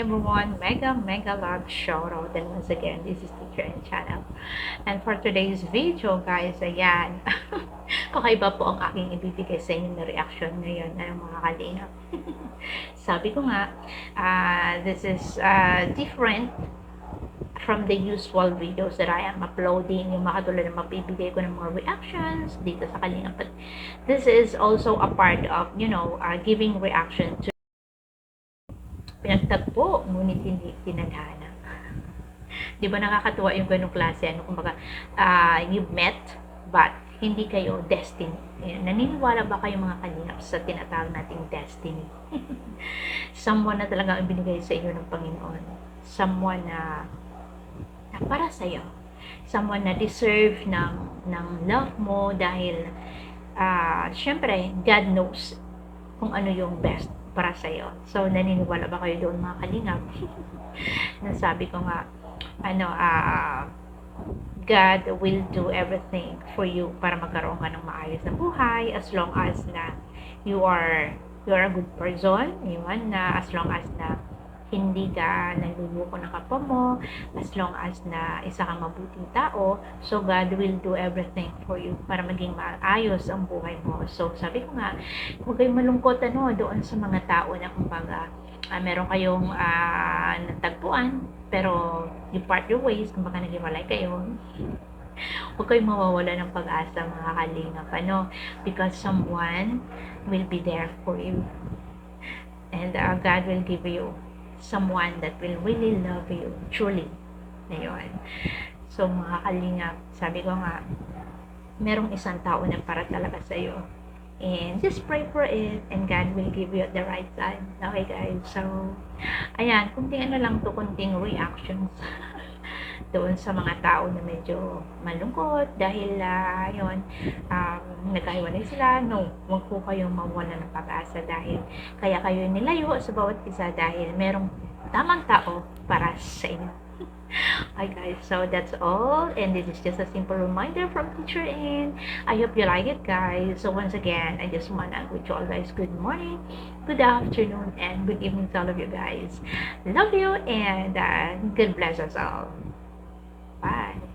Everyone, mega love shout out, and once again, this is Teacher and Channel. And for today's video, guys, ayan, kakaiba po ang aking ibibigay sa inyo na reaction ngayon ng mga kalingap. Sabi ko nga, this is different from the usual videos that I am uploading, yung mga katulad na mapibigay ko ng mga reactions dito sa kalingap. But this is also a part of, giving reaction to pinagtagpo, ngunit hindi tinadhana. Di ba nakakatuwa yung ganong klase? Kumbaga, you've met, but hindi kayo destiny. Naniniwala ba kayo mga kalingap sa tinatawag nating destiny? Someone na talagang ibinigay sa inyo ng Panginoon. Someone na para sa'yo. Someone na deserve ng love mo dahil syempre, God knows kung ano yung best para sa'yo. So, naniniwala ba kayo doon mga kalingap? Nasabi ko nga, God will do everything for you para magkaroon ka ng maayos na buhay as long as na you are a good person, yun, na as long as na hindi ka nagluluko ng kapwa mo, as long as na isa kang mabuting tao, so God will do everything for you para maging maayos ang buhay mo. So, sabi ko nga, huwag kayong malungkot doon sa mga tao na kumbaga, meron kayong natagpuan, pero you part your ways, kumbaga naghiwalay kayo. Huwag kayong mawawala ng pag-asa mga kalingap, because someone will be there for you. And God will give you someone that will really love you truly. Ayun. So mga kalingap, sabi ko nga, merong isang tao na para talaga sa iyo. And just pray for it and God will give you at the right time. Okay guys, so ayan, kunting lang to, kunting reactions doon sa mga tao na medyo malungkot dahil yun, nagkahiwalay sila. No, huwag po kayong mawala ng pag-asa dahil kaya kayo nilayo sa bawat isa dahil merong tamang tao para sa inyo. Hi guys, so that's all, and this is just a simple reminder from Teacher Ann. I hope you like it guys. So once again, I just wanna wish you all guys good morning, good afternoon, and good evening to all of you guys. Love you, and God bless us all. Bye.